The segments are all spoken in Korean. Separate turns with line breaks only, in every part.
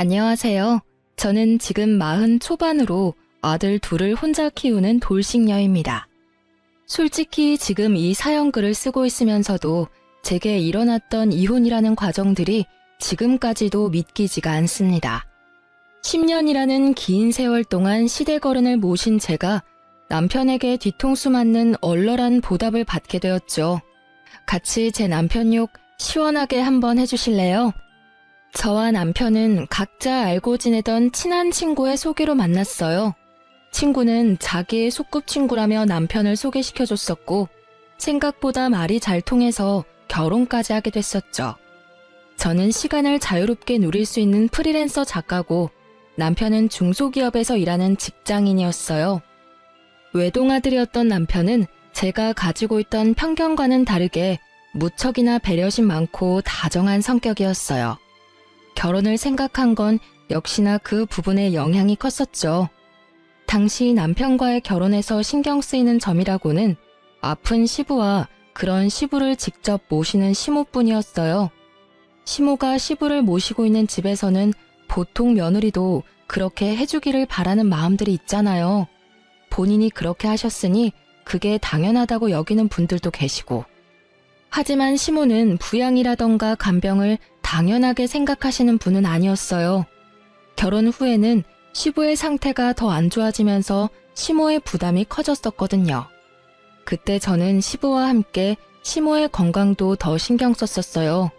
안녕하세요. 저는 지금 40 초반으로 아들 둘을 혼자 키우는 돌싱녀입니다. 솔직히 지금 이 사연글을 쓰고 있으면서도 제게 일어났던 이혼이라는 과정들이 지금까지도 믿기지가 않습니다. 10년이라는 긴 세월 동안 시대거른을 모신 제가 남편에게 뒤통수 맞는 얼얼한 보답을 받게 되었죠. 같이 제 남편 욕 시원하게 한번 해주실래요? 저와 남편은 각자 알고 지내던 친한 친구의 소개로 만났어요. 친구는 자기의 소꿉친구라며 남편을 소개시켜줬었고 생각보다 말이 잘 통해서 결혼까지 하게 됐었죠. 저는 시간을 자유롭게 누릴 수 있는 프리랜서 작가고 남편은 중소기업에서 일하는 직장인이었어요. 외동아들이었던 남편은 제가 가지고 있던 편견과는 다르게 무척이나 배려심 많고 다정한 성격이었어요. 결혼을 생각한 건 역시나 그 부분에 영향이 컸었죠. 당시 남편과의 결혼에서 신경 쓰이는 점이라고는 아픈 시부와 그런 시부를 직접 모시는 시모뿐이었어요. 시모가 시부를 모시고 있는 집에서는 보통 며느리도 그렇게 해주기를 바라는 마음들이 있잖아요. 본인이 그렇게 하셨으니 그게 당연하다고 여기는 분들도 계시고. 하지만 시모는 부양이라던가 간병을 당연하게 생각하시는 분은 아니었어요. 결혼 후에는 시부의 상태가 더 안 좋아지면서 시모의 부담이 커졌었거든요. 그때 저는 시부와 함께 시모의 건강도 더 신경 썼었어요.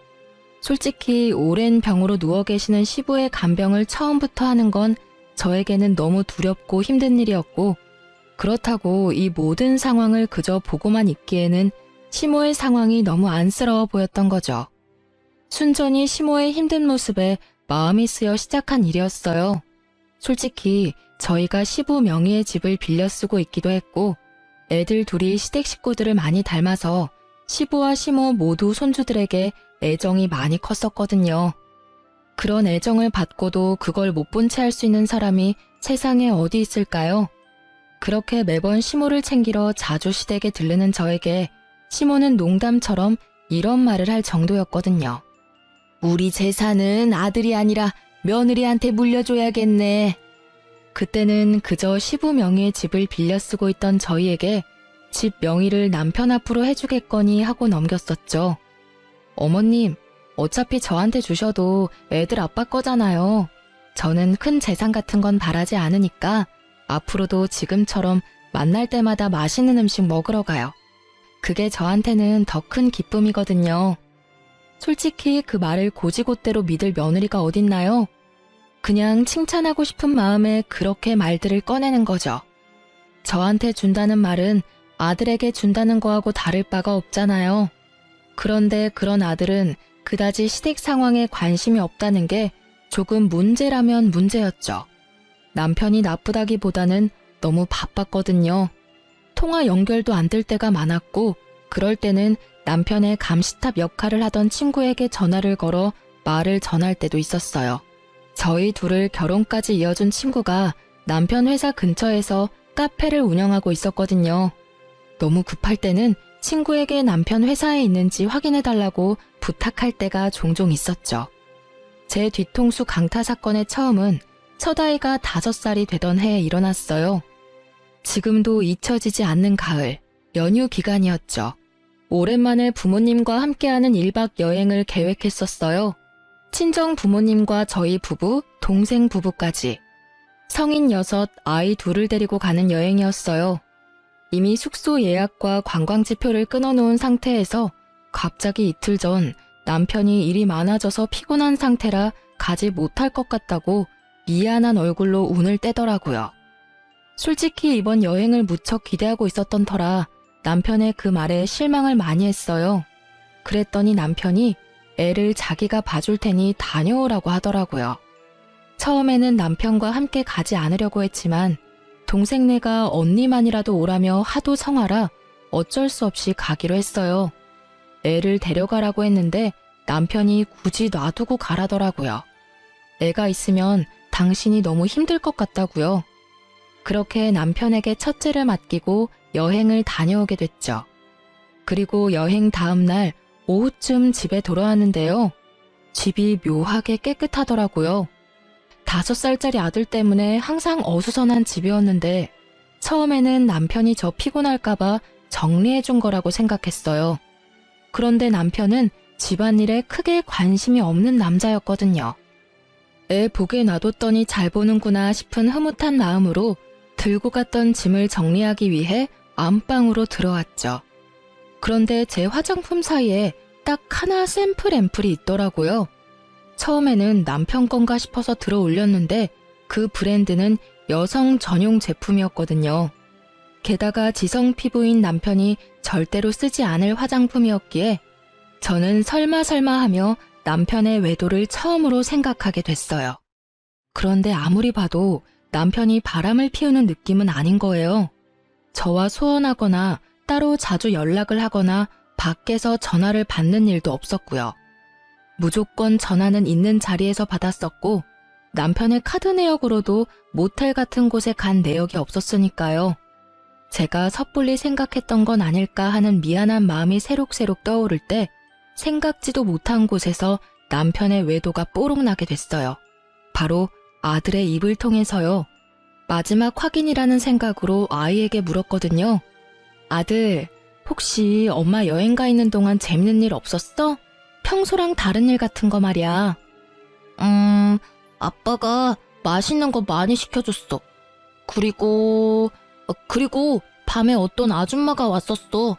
솔직히 오랜 병으로 누워 계시는 시부의 간병을 처음부터 하는 건 저에게는 너무 두렵고 힘든 일이었고, 그렇다고 이 모든 상황을 그저 보고만 있기에는 시모의 상황이 너무 안쓰러워 보였던 거죠. 순전히 시모의 힘든 모습에 마음이 쓰여 시작한 일이었어요. 솔직히 저희가 시부 명의의 집을 빌려 쓰고 있기도 했고 애들 둘이 시댁 식구들을 많이 닮아서 시부와 시모 모두 손주들에게 애정이 많이 컸었거든요. 그런 애정을 받고도 그걸 못 본 채 할 수 있는 사람이 세상에 어디 있을까요? 그렇게 매번 시모를 챙기러 자주 시댁에 들르는 저에게 시모는 농담처럼 이런 말을 할 정도였거든요. 우리 재산은 아들이 아니라 며느리한테 물려줘야겠네. 그때는 그저 시부 명의의 집을 빌려 쓰고 있던 저희에게 집 명의를 남편 앞으로 해주겠거니 하고 넘겼었죠. 어머님, 어차피 저한테 주셔도 애들 아빠 거잖아요. 저는 큰 재산 같은 건 바라지 않으니까 앞으로도 지금처럼 만날 때마다 맛있는 음식 먹으러 가요. 그게 저한테는 더 큰 기쁨이거든요. 솔직히 그 말을 고지고대로 믿을 며느리가 어딨나요? 그냥 칭찬하고 싶은 마음에 그렇게 말들을 꺼내는 거죠. 저한테 준다는 말은 아들에게 준다는 거하고 다를 바가 없잖아요. 그런데 그런 아들은 그다지 시댁 상황에 관심이 없다는 게 조금 문제라면 문제였죠. 남편이 나쁘다기보다는 너무 바빴거든요. 통화 연결도 안 될 때가 많았고 그럴 때는 남편의 감시탑 역할을 하던 친구에게 전화를 걸어 말을 전할 때도 있었어요. 저희 둘을 결혼까지 이어준 친구가 남편 회사 근처에서 카페를 운영하고 있었거든요. 너무 급할 때는 친구에게 남편 회사에 있는지 확인해달라고 부탁할 때가 종종 있었죠. 제 뒤통수 강타 사건의 처음은 첫 아이가 5살이 되던 해에 일어났어요. 지금도 잊혀지지 않는 가을, 연휴 기간이었죠. 오랜만에 부모님과 함께하는 1박 여행을 계획했었어요. 친정 부모님과 저희 부부, 동생 부부까지. 성인 6, 아이 2을 데리고 가는 여행이었어요. 이미 숙소 예약과 관광지표를 끊어놓은 상태에서 갑자기 이틀 전 남편이 일이 많아져서 피곤한 상태라 가지 못할 것 같다고 미안한 얼굴로 운을 떼더라고요. 솔직히 이번 여행을 무척 기대하고 있었던 터라 남편의 그 말에 실망을 많이 했어요. 그랬더니 남편이 애를 자기가 봐줄 테니 다녀오라고 하더라고요. 처음에는 남편과 함께 가지 않으려고 했지만 동생네가 언니만이라도 오라며 하도 성화라 어쩔 수 없이 가기로 했어요. 애를 데려가라고 했는데 남편이 굳이 놔두고 가라더라고요. 애가 있으면 당신이 너무 힘들 것 같다고요. 그렇게 남편에게 첫째를 맡기고 여행을 다녀오게 됐죠. 그리고 여행 다음 날 오후쯤 집에 돌아왔는데요. 집이 묘하게 깨끗하더라고요. 5살짜리 아들 때문에 항상 어수선한 집이었는데 처음에는 남편이 저 피곤할까봐 정리해준 거라고 생각했어요. 그런데 남편은 집안일에 크게 관심이 없는 남자였거든요. 애 보게 놔뒀더니 잘 보는구나 싶은 흐뭇한 마음으로 들고 갔던 짐을 정리하기 위해 안방으로 들어왔죠. 그런데 제 화장품 사이에 딱 하나 샘플 앰플이 있더라고요. 처음에는 남편 건가 싶어서 들어 올렸는데 그 브랜드는 여성 전용 제품이었거든요. 게다가 지성 피부인 남편이 절대로 쓰지 않을 화장품이었기에 저는 설마 하며 남편의 외도를 처음으로 생각하게 됐어요. 그런데 아무리 봐도 남편이 바람을 피우는 느낌은 아닌 거예요. 저와 소원하거나 따로 자주 연락을 하거나 밖에서 전화를 받는 일도 없었고요. 무조건 전화는 있는 자리에서 받았었고 남편의 카드 내역으로도 모텔 같은 곳에 간 내역이 없었으니까요. 제가 섣불리 생각했던 건 아닐까 하는 미안한 마음이 새록새록 떠오를 때 생각지도 못한 곳에서 남편의 외도가 뽀록 나게 됐어요. 바로 아들의 입을 통해서요. 마지막 확인이라는 생각으로 아이에게 물었거든요. 아들, 혹시 엄마 여행 가 있는 동안 재밌는 일 없었어? 평소랑 다른 일 같은 거 말이야. 아빠가 맛있는 거 많이 시켜줬어. 그리고 밤에 어떤 아줌마가 왔었어.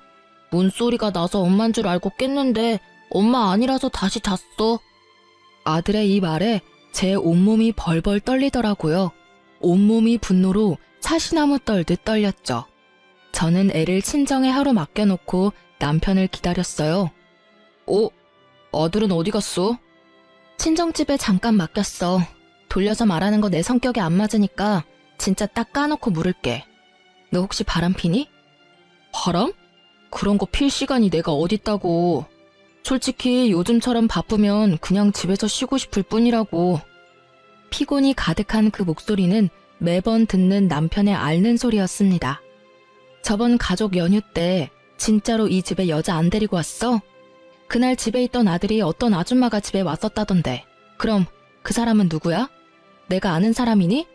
문소리가 나서 엄만 줄 알고 깼는데 엄마 아니라서 다시 잤어. 아들의 이 말에 제 온몸이 벌벌 떨리더라고요. 온몸이 분노로 사시나무 떨듯 떨렸죠. 저는 애를 친정에 하루 맡겨놓고 남편을 기다렸어요. 아들은 어디 갔어? 친정집에 잠깐 맡겼어. 돌려서 말하는 거 내 성격에 안 맞으니까 진짜 딱 까놓고 물을게. 너 혹시 바람 피니? 바람? 그런 거 필 시간이 내가 어딨다고. 솔직히 요즘처럼 바쁘면 그냥 집에서 쉬고 싶을 뿐이라고. 피곤이 가득한 그 목소리는 매번 듣는 남편의 앓는 소리였습니다. 저번 가족 연휴 때 진짜로 이 집에 여자 안 데리고 왔어? 그날 집에 있던 아들이 어떤 아줌마가 집에 왔었다던데. 그럼 그 사람은 누구야? 내가 아는 사람이니?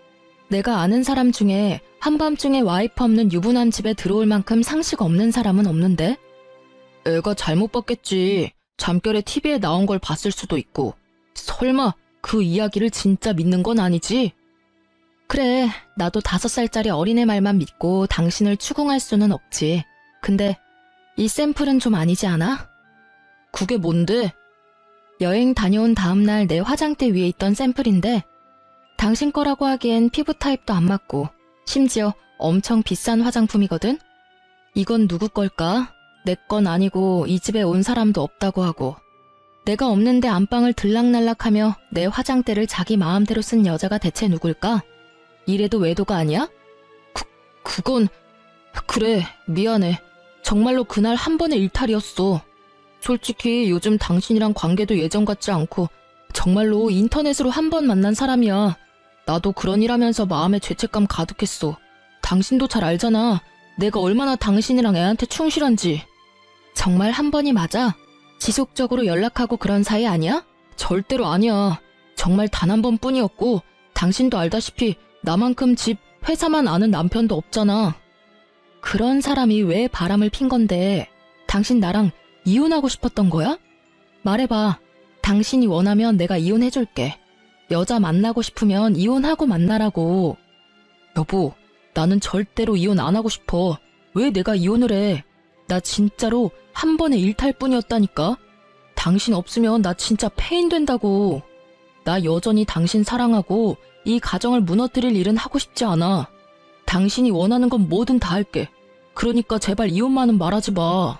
내가 아는 사람 중에 한밤중에 와이프 없는 유부남 집에 들어올 만큼 상식 없는 사람은 없는데? 애가 잘못 봤겠지. 잠결에 TV에 나온 걸 봤을 수도 있고. 설마 그 이야기를 진짜 믿는 건 아니지? 그래, 나도 5살짜리 어린애 말만 믿고 당신을 추궁할 수는 없지. 근데 이 샘플은 좀 아니지 않아? 그게 뭔데? 여행 다녀온 다음날 내 화장대 위에 있던 샘플인데 당신 거라고 하기엔 피부 타입도 안 맞고 심지어 엄청 비싼 화장품이거든? 이건 누구 걸까? 내 건 아니고 이 집에 온 사람도 없다고 하고 내가 없는데 안방을 들락날락하며 내 화장대를 자기 마음대로 쓴 여자가 대체 누굴까? 이래도 외도가 아니야? 그건... 그래, 미안해. 정말로 그날 한 번의 일탈이었어. 솔직히 요즘 당신이랑 관계도 예전 같지 않고 정말로 인터넷으로 한 번 만난 사람이야. 나도 그런 일 하면서 마음에 죄책감 가득했어. 당신도 잘 알잖아. 내가 얼마나 당신이랑 애한테 충실한지. 정말 한 번이 맞아? 지속적으로 연락하고 그런 사이 아니야? 절대로 아니야. 정말 단 한 번뿐이었고 당신도 알다시피 나만큼 집, 회사만 아는 남편도 없잖아. 그런 사람이 왜 바람을 핀 건데 당신 나랑 이혼하고 싶었던 거야? 말해봐. 당신이 원하면 내가 이혼해줄게. 여자 만나고 싶으면 이혼하고 만나라고. 여보, 나는 절대로 이혼 안 하고 싶어. 왜 내가 이혼을 해? 나 진짜로 한 번의 일탈뿐이었다니까. 당신 없으면 나 진짜 폐인 된다고. 나 여전히 당신 사랑하고 이 가정을 무너뜨릴 일은 하고 싶지 않아. 당신이 원하는 건 뭐든 다 할게. 그러니까 제발 이혼만은 말하지 마.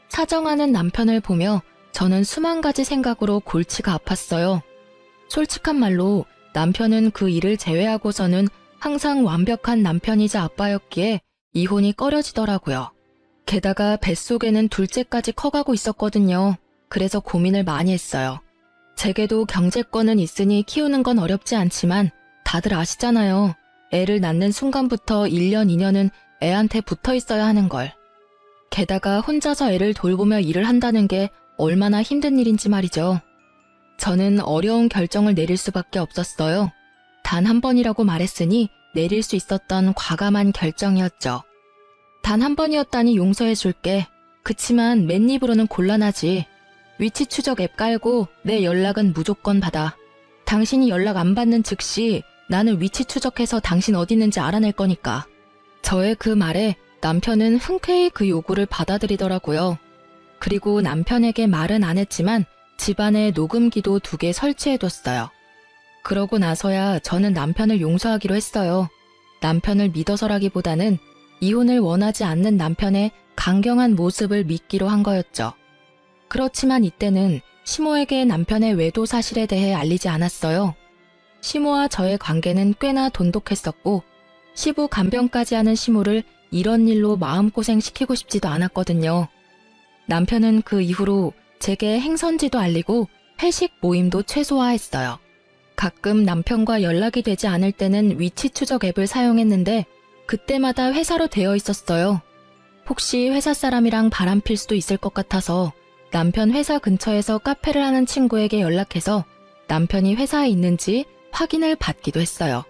사정하는 남편을 보며 저는 수만 가지 생각으로 골치가 아팠어요. 솔직한 말로 남편은 그 일을 제외하고서는 항상 완벽한 남편이자 아빠였기에 이혼이 꺼려지더라고요. 게다가 뱃속에는 둘째까지 커가고 있었거든요. 그래서 고민을 많이 했어요. 제게도 경제권은 있으니 키우는 건 어렵지 않지만 다들 아시잖아요. 애를 낳는 순간부터 1년, 2년은 애한테 붙어 있어야 하는 걸. 게다가 혼자서 애를 돌보며 일을 한다는 게 얼마나 힘든 일인지 말이죠. 저는 어려운 결정을 내릴 수밖에 없었어요. 단 한 번이라고 말했으니 내릴 수 있었던 과감한 결정이었죠. 단 한 번이었다니 용서해줄게. 그치만 맨입으로는 곤란하지. 위치 추적 앱 깔고 내 연락은 무조건 받아. 당신이 연락 안 받는 즉시 나는 위치 추적해서 당신 어디 있는지 알아낼 거니까. 저의 그 말에 남편은 흔쾌히 그 요구를 받아들이더라고요. 그리고 남편에게 말은 안 했지만 집안에 녹음기도 2개 설치해뒀어요. 그러고 나서야 저는 남편을 용서하기로 했어요. 남편을 믿어서라기보다는 이혼을 원하지 않는 남편의 강경한 모습을 믿기로 한 거였죠. 그렇지만 이때는 시모에게 남편의 외도 사실에 대해 알리지 않았어요. 시모와 저의 관계는 꽤나 돈독했었고 시부 간병까지 하는 시모를 이런 일로 마음고생시키고 싶지도 않았거든요. 남편은 그 이후로 제게 행선지도 알리고 회식 모임도 최소화했어요. 가끔 남편과 연락이 되지 않을 때는 위치 추적 앱을 사용했는데 그때마다 회사로 되어 있었어요. 혹시 회사 사람이랑 바람필 수도 있을 것 같아서 남편 회사 근처에서 카페를 하는 친구에게 연락해서 남편이 회사에 있는지 확인을 받기도 했어요.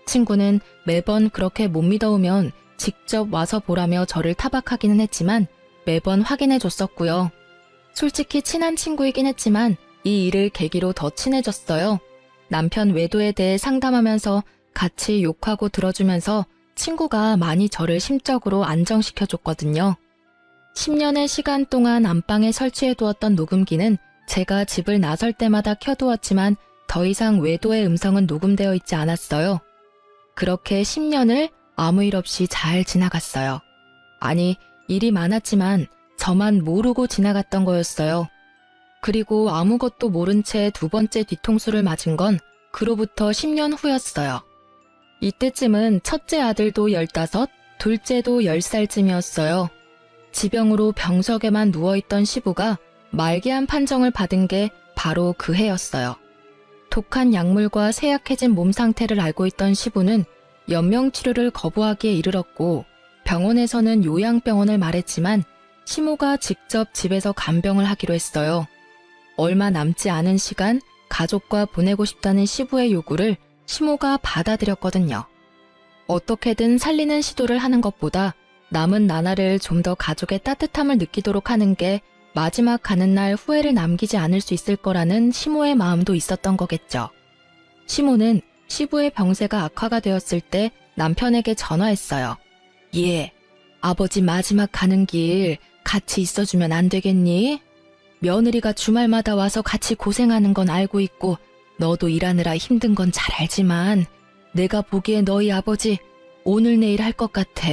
친구는 매번 그렇게 못 믿어오면 직접 와서 보라며 저를 타박하기는 했지만 매번 확인해줬었고요. 솔직히 친한 친구이긴 했지만 이 일을 계기로 더 친해졌어요. 남편 외도에 대해 상담하면서 같이 욕하고 들어주면서 친구가 많이 저를 심적으로 안정시켜줬거든요. 10년의 시간 동안 안방에 설치해두었던 녹음기는 제가 집을 나설 때마다 켜두었지만 더 이상 외도의 음성은 녹음되어 있지 않았어요. 그렇게 10년을 아무 일 없이 잘 지나갔어요. 아니, 일이 많았지만 저만 모르고 지나갔던 거였어요. 그리고 아무것도 모른 채 2번째 뒤통수를 맞은 건 그로부터 10년 후였어요. 이때쯤은 첫째 아들도 15, 둘째도 10살쯤이었어요. 지병으로 병석에만 누워있던 시부가 말기암 판정을 받은 게 바로 그 해였어요. 독한 약물과 쇠약해진 몸 상태를 알고 있던 시부는 연명치료를 거부하기에 이르렀고 병원에서는 요양병원을 말했지만 시모가 직접 집에서 간병을 하기로 했어요. 얼마 남지 않은 시간 가족과 보내고 싶다는 시부의 요구를 시모가 받아들였거든요. 어떻게든 살리는 시도를 하는 것보다 남은 나날을 좀 더 가족의 따뜻함을 느끼도록 하는 게 마지막 가는 날 후회를 남기지 않을 수 있을 거라는 시모의 마음도 있었던 거겠죠. 시모는 시부의 병세가 악화가 되었을 때 남편에게 전화했어요. 예, 아버지 마지막 가는 길 같이 있어주면 안 되겠니? 며느리가 주말마다 와서 같이 고생하는 건 알고 있고 너도 일하느라 힘든 건 잘 알지만 내가 보기에 너희 아버지 오늘 내일 할 것 같아.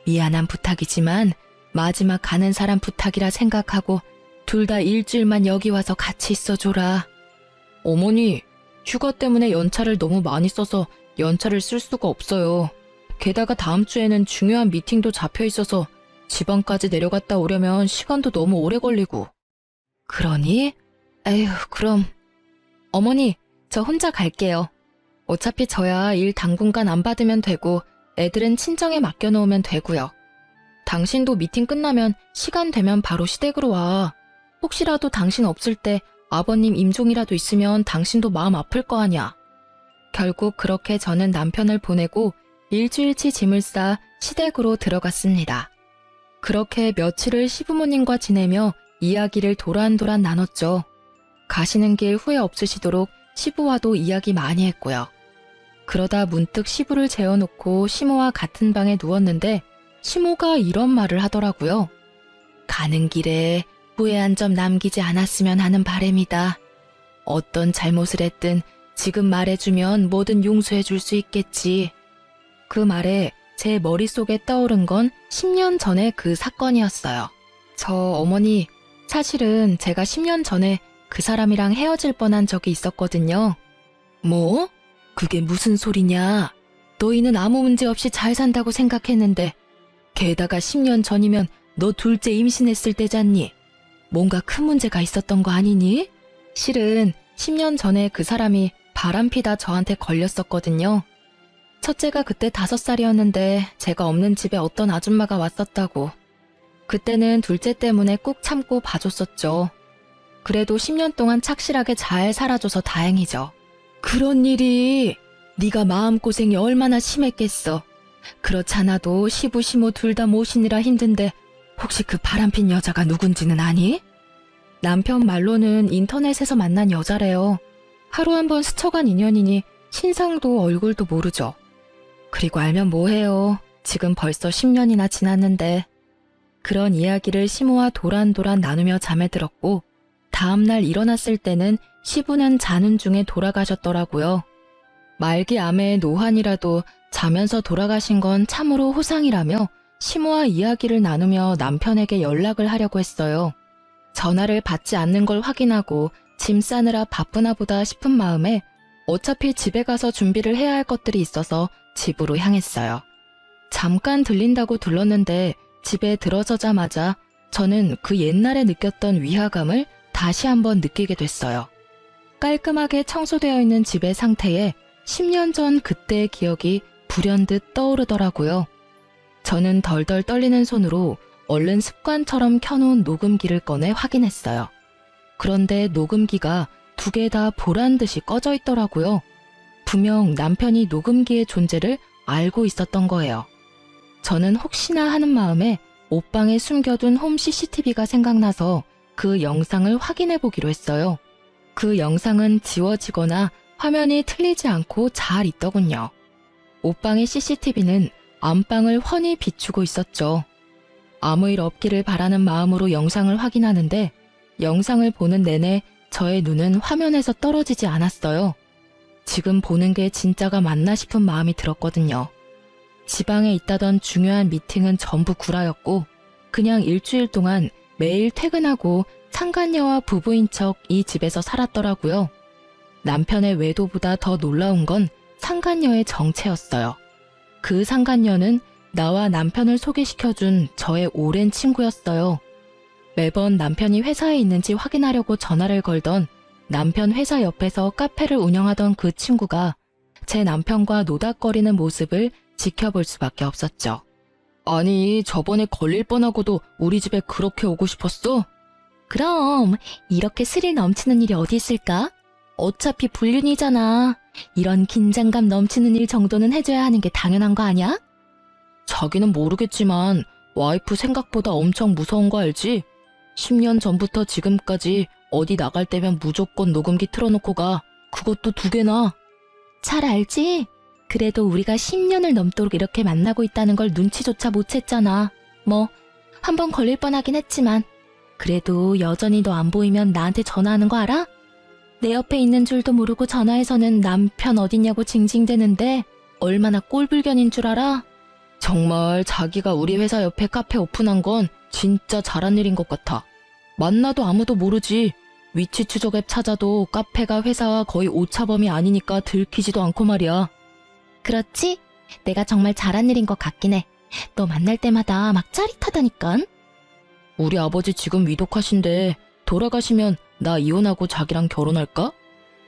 미안한 부탁이지만 마지막 가는 사람 부탁이라 생각하고 둘 다 일주일만 여기 와서 같이 있어줘라. 어머니, 휴가 때문에 연차를 너무 많이 써서 연차를 쓸 수가 없어요. 게다가 다음 주에는 중요한 미팅도 잡혀 있어서 지방까지 내려갔다 오려면 시간도 너무 오래 걸리고. 그러니? 에휴, 그럼. 어머니, 저 혼자 갈게요. 어차피 저야 일 당분간 안 받으면 되고 애들은 친정에 맡겨놓으면 되고요. 당신도 미팅 끝나면 시간 되면 바로 시댁으로 와. 혹시라도 당신 없을 때 아버님 임종이라도 있으면 당신도 마음 아플 거 아냐. 결국 그렇게 저는 남편을 보내고 일주일치 짐을 싸 시댁으로 들어갔습니다. 그렇게 며칠을 시부모님과 지내며 이야기를 도란도란 나눴죠. 가시는 길 후회 없으시도록 시부와도 이야기 많이 했고요. 그러다 문득 시부를 재워놓고 시모와 같은 방에 누웠는데 시모가 이런 말을 하더라고요. 가는 길에 후회한 점 남기지 않았으면 하는 바람이다. 어떤 잘못을 했든 지금 말해주면 뭐든 용서해 줄 수 있겠지. 그 말에 제 머릿속에 떠오른 건 10년 전의 그 사건이었어요. 저 어머니, 사실은 제가 10년 전에 그 사람이랑 헤어질 뻔한 적이 있었거든요. 뭐? 그게 무슨 소리냐? 너희는 아무 문제 없이 잘 산다고 생각했는데 게다가 10년 전이면 너 둘째 임신했을 때잖니? 뭔가 큰 문제가 있었던 거 아니니? 실은 10년 전에 그 사람이 바람피다 저한테 걸렸었거든요. 첫째가 그때 5살이었는데 제가 없는 집에 어떤 아줌마가 왔었다고. 그때는 둘째 때문에 꾹 참고 봐줬었죠. 그래도 10년 동안 착실하게 잘 살아줘서 다행이죠. 그런 일이 네가 마음고생이 얼마나 심했겠어. 그렇잖아도 시부 시모 둘 다 모시느라 힘든데 혹시 그 바람핀 여자가 누군지는 아니? 남편 말로는 인터넷에서 만난 여자래요. 하루 한 번 스쳐간 인연이니 신상도 얼굴도 모르죠. 그리고 알면 뭐해요. 지금 벌써 10년이나 지났는데. 그런 이야기를 시모와 도란도란 나누며 잠에 들었고 다음날 일어났을 때는 시부는 자는 중에 돌아가셨더라고요. 말기 암의 노환이라도 자면서 돌아가신 건 참으로 호상이라며 시모와 이야기를 나누며 남편에게 연락을 하려고 했어요. 전화를 받지 않는 걸 확인하고 짐 싸느라 바쁘나 보다 싶은 마음에 어차피 집에 가서 준비를 해야 할 것들이 있어서 집으로 향했어요. 잠깐 들린다고 들렀는데 집에 들어서자마자 저는 그 옛날에 느꼈던 위화감을 다시 한번 느끼게 됐어요. 깔끔하게 청소되어 있는 집의 상태에 10년 전 그때의 기억이 불현듯 떠오르더라고요. 저는 덜덜 떨리는 손으로 얼른 습관처럼 켜놓은 녹음기를 꺼내 확인했어요. 그런데 녹음기가 두 개 다 보란 듯이 꺼져 있더라고요. 분명 남편이 녹음기의 존재를 알고 있었던 거예요. 저는 혹시나 하는 마음에 옷방에 숨겨둔 홈 CCTV가 생각나서 그 영상을 확인해 보기로 했어요. 그 영상은 지워지거나 화면이 틀리지 않고 잘 있더군요. 옷방의 CCTV는 안방을 훤히 비추고 있었죠. 아무 일 없기를 바라는 마음으로 영상을 확인하는데 영상을 보는 내내 저의 눈은 화면에서 떨어지지 않았어요. 지금 보는 게 진짜가 맞나 싶은 마음이 들었거든요. 지방에 있다던 중요한 미팅은 전부 구라였고 그냥 일주일 동안 매일 퇴근하고 상간녀와 부부인 척 이 집에서 살았더라고요. 남편의 외도보다 더 놀라운 건 상간녀의 정체였어요. 그 상간녀는 나와 남편을 소개시켜준 저의 오랜 친구였어요. 매번 남편이 회사에 있는지 확인하려고 전화를 걸던 남편 회사 옆에서 카페를 운영하던 그 친구가 제 남편과 노닥거리는 모습을 지켜볼 수밖에 없었죠. 아니, 저번에 걸릴 뻔하고도 우리 집에 그렇게 오고 싶었어? 그럼 이렇게 스릴 넘치는 일이 어디 있을까? 어차피 불륜이잖아. 이런 긴장감 넘치는 일 정도는 해줘야 하는 게 당연한 거 아니야? 자기는 모르겠지만 와이프 생각보다 엄청 무서운 거 알지? 10년 전부터 지금까지 어디 나갈 때면 무조건 녹음기 틀어놓고 가. 그것도 2개나. 잘 알지? 그래도 우리가 10년을 넘도록 이렇게 만나고 있다는 걸 눈치조차 못 챘잖아. 뭐 한번 걸릴 뻔하긴 했지만 그래도 여전히 너 안 보이면 나한테 전화하는 거 알아? 내 옆에 있는 줄도 모르고 전화해서는 남편 어딨냐고 징징대는데 얼마나 꼴불견인 줄 알아? 정말 자기가 우리 회사 옆에 카페 오픈한 건 진짜 잘한 일인 것 같아. 만나도 아무도 모르지. 위치 추적 앱 찾아도 카페가 회사와 거의 오차범위 아니니까 들키지도 않고 말이야. 그렇지? 내가 정말 잘한 일인 것 같긴 해. 너 만날 때마다 막 짜릿하다니깐. 우리 아버지 지금 위독하신데 돌아가시면 나 이혼하고 자기랑 결혼할까?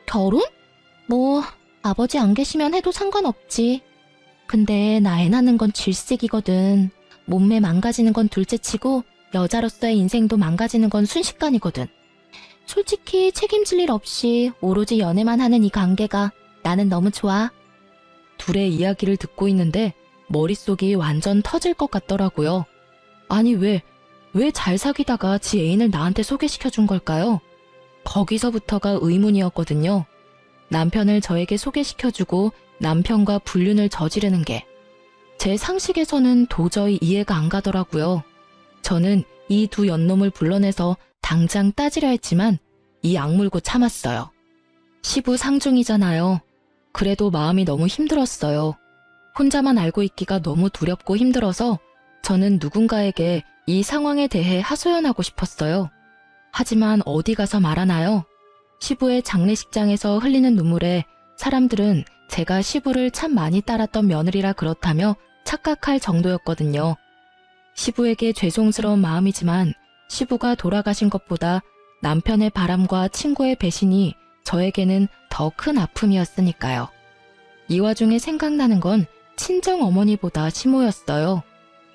결혼? 뭐 아버지 안 계시면 해도 상관없지. 근데 나 애 낳는 건 질색이거든. 몸매 망가지는 건 둘째치고 여자로서의 인생도 망가지는 건 순식간이거든. 솔직히 책임질 일 없이 오로지 연애만 하는 이 관계가 나는 너무 좋아. 둘의 이야기를 듣고 있는데 머릿속이 완전 터질 것 같더라고요. 아니 왜 잘 사귀다가 지 애인을 나한테 소개시켜준 걸까요? 거기서부터가 의문이었거든요. 남편을 저에게 소개시켜주고 남편과 불륜을 저지르는 게 제 상식에서는 도저히 이해가 안 가더라고요. 저는 이 두 연놈을 불러내서 당장 따지려 했지만 이 악물고 참았어요. 시부 상중이잖아요. 그래도 마음이 너무 힘들었어요. 혼자만 알고 있기가 너무 두렵고 힘들어서 저는 누군가에게 이 상황에 대해 하소연하고 싶었어요. 하지만 어디 가서 말하나요? 시부의 장례식장에서 흘리는 눈물에 사람들은 제가 시부를 참 많이 따랐던 며느리라 그렇다며 착각할 정도였거든요. 시부에게 죄송스러운 마음이지만 시부가 돌아가신 것보다 남편의 바람과 친구의 배신이 저에게는 더 큰 아픔이었으니까요. 이 와중에 생각나는 건 친정 어머니보다 시모였어요.